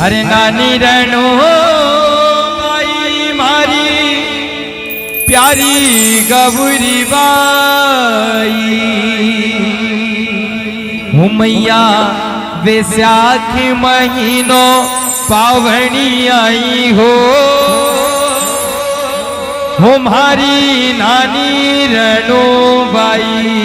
अरे नानी रणो माई मारी प्यारी गौरी बाई मैया वैशाख महीनो पावनी आई हो हमारी नानी रणो बाई।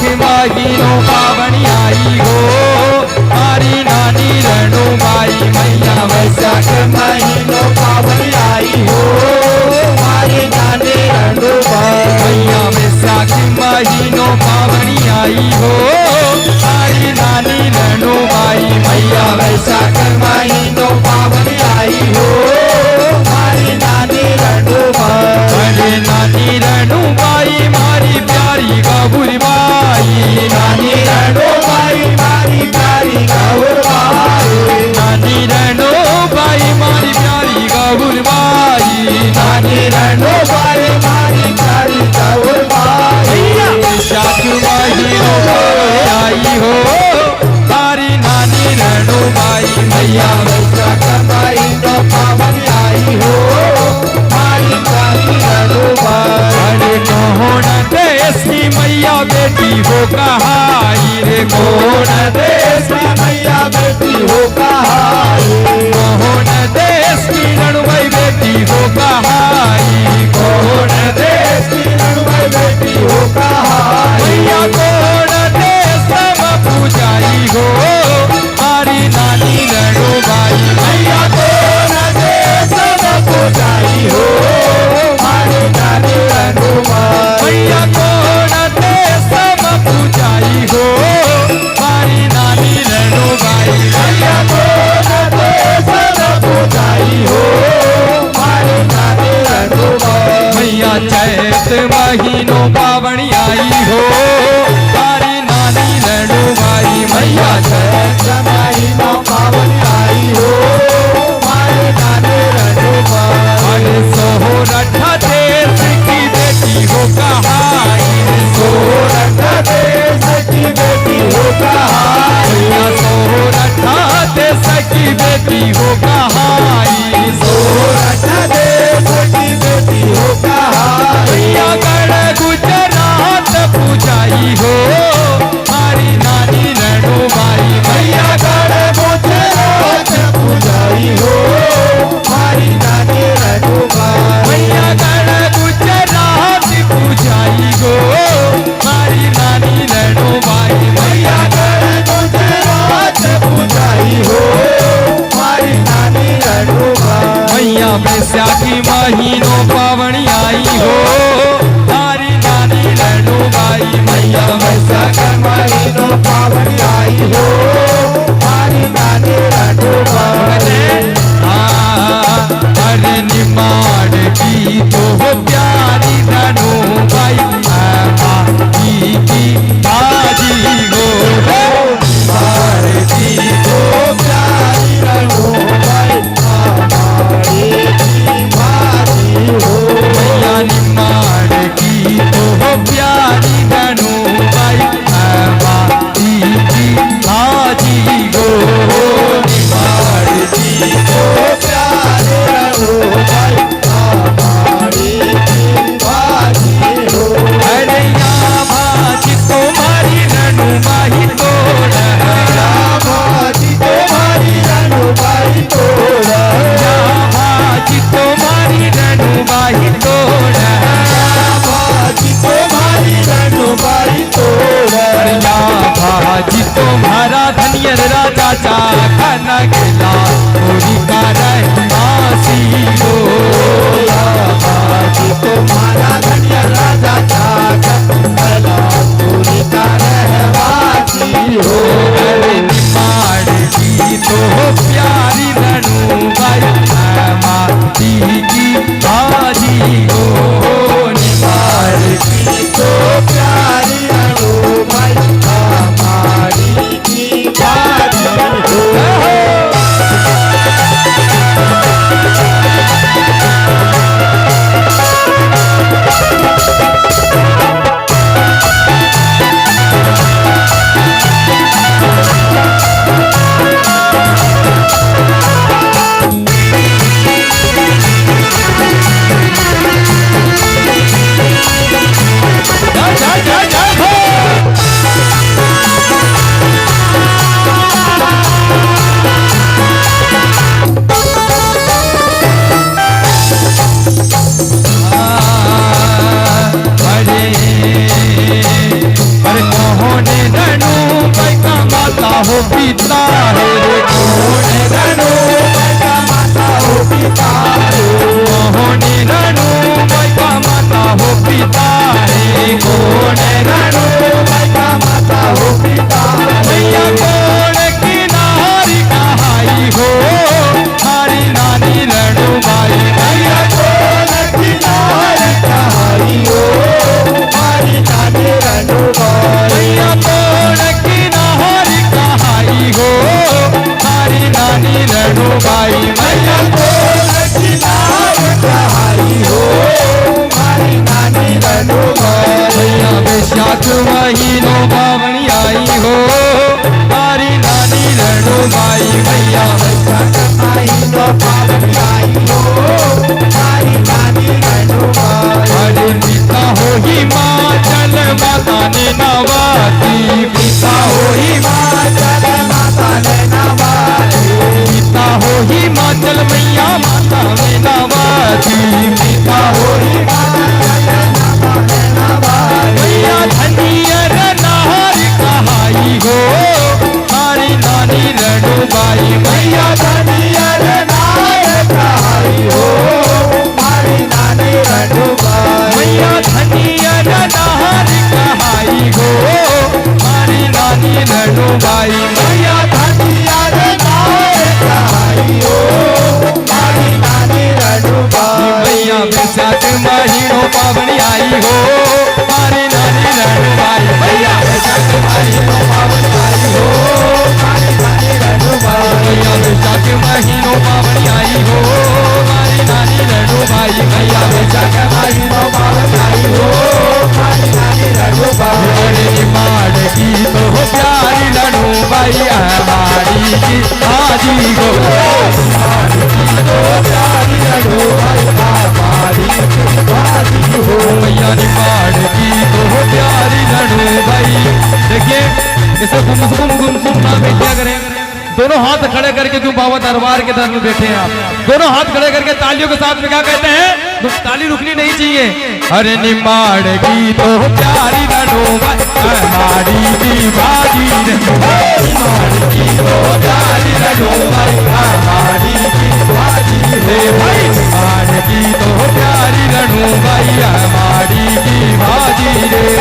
महीनों पावनी आई हो हमारी नानी रणो बाई मैया वैशाख महीनों पावनी आई हो हमारी नानी रणो बाई मैया वैशाख महीनों पावनी आई हो हमारी नानी रणो बाई मैया वैशाख महीनों पावनी आई हो हमारी नानी रणो बाई नानी रणो बाई मारी प्यारी गौरी बाई नानी रणो बाई मारी प्यारी गौर बाई नानी रणो बाई मारी प्यारी गौर बाई नानी रणो बाई मारी प्यारी गौर बाई वैशाख महीनों आई हो हमारी नानी रणो बाई मैया वैशाख महीनों पावन आई हो हमारी नानी रणो बाई कौन देश की मैया बेटी हो कहाई रे कौन देश की मैया बेटी हो कहाई कौन देश की रणुबाई बेटी हो कहाई कौन देश की रणुबाई बेटी हो कहाई मैया कौन देश में पूजाई हो हमारी नानी रणुबाई मैया कौन देश में पूजाई हो हमारी नानी रणुबाई मैया कौन देश में पूजाई हो हमारी नानी रणो बाई मैया कौन देश में पूजाई हो हमारी नानी रणो बाई मैया चैत महीनों पावनी आई हो हमारी नानी रणो बाई मैया चैत महीनों पावनी आई हो हमारी नानी रणो बाई सोहरठा देश की बेटी हो कहाई सोहरठा देश की बेटी हो कहाई सोहरठा देश की बेटी हो कहाई सोहरठा देश की बेटी हो कहाई गढ़ गुजरात पूजाई हो हमारी नानी रणो बाई मैया गढ़ गुजरात पूजाई हो हमारी नानी रणो बाई मैया गढ़ गुजरात पूजाई हो हमारी नानी रणो बाई मैया गढ़ गुजरात पूजाई हो हमारी नानी रणो बाई मैया वैशाखी महीनों पावनी आई हो हमारी नानी रणो बाई मैया वैशाख महीनों पावनी आई हो हमारी नानी रणो बाई अरे निमाड़ की तो प्यारी रणो बाई की बाजी गो निमाड़ की तो प्यारी रणो बाई बाजी हो मैया निमाड़ की तो प्यारी रणो बाई की राजा खन गेला पूरी का रहवासी हो बाजी तुम्हारा धन्य राजा छागला पूरी का रहवासी हो। अरे निमाड़ की तो प्यारी रनुबाई माती की बाजी हो निमाड़ की तो प्यारी रनुबाई हमारी की बाजी हो। हो पिता है रे मोहने रनु का माता हो पिता है मोहने रनु का माता हो पिता है मोहने रनु का माता हो पिता भैया कौन की नारी कहाई हो हरी नानी रनुबाई भैया कौन की नारी कहाई हो हरी नानी रनुबाई भैया कौन की नारी कहाई हो हरी नानी रनुबाई भैया कौन की नारी कहाई हो हरी नानी रनुबाई भैया वैशाख महीनों बावणी आई हो हरी नानी रनुबाई भैया वैशाख महीनों बावणी आई हो हरी नानी रनुबाई अरे पिता हो हिमाचल माता ने नवाती पिता हो हिमाचल माता ने नवाती पिता हो हिमाचल मैया माता में नवाती पिता हो हिमाचल माता ने नवाती मैया धनियर नारी कहाई हो हरी नानी रनुबाई मैया धनियर नार कहाई हो हरी नानी रनुबाई मैया धनियर नारी कहाई हो हरी नानी रनुबाई मैया धनियर नार कहाई हो हरी नानी रनुबाई मैया वैशाख महीनों पावनी आई हो हरी नानी रनुबाई मैया वैशाख महीनों पावनी आई हो हरी नानी रनुबाई मैया वैशाख महीनों पावनी आई हो हरी नानी रनुबाई मैया वैशाख महीनों पावनी आई हो हरी नानी रनुबाई अरे निमाड़ की तो प्यारी रनुबाई हमारी की आजी हो प्यारी रनुबाई हमारी बाजी हो मैया निमाड़ की तो प्यारी रनुबाई। देखिए इसे गुम ना क्या करें, दोनों हाथ खड़े करके क्यों बाबा दरबार के दर में बैठे हैं आप, दोनों हाथ खड़े करके तालियों के साथ में क्या कहते हैं, ताली रुकनी नहीं चाहिए। अरे निमाड़ की तो प्यारी रनुबाई हमारी की बाजी निमाड़ की तो प्यारी रनुबाई हमारी की बाजी रे भाई निमाड़ की तो प्यारी रनुबाई हमारी की बाजी रे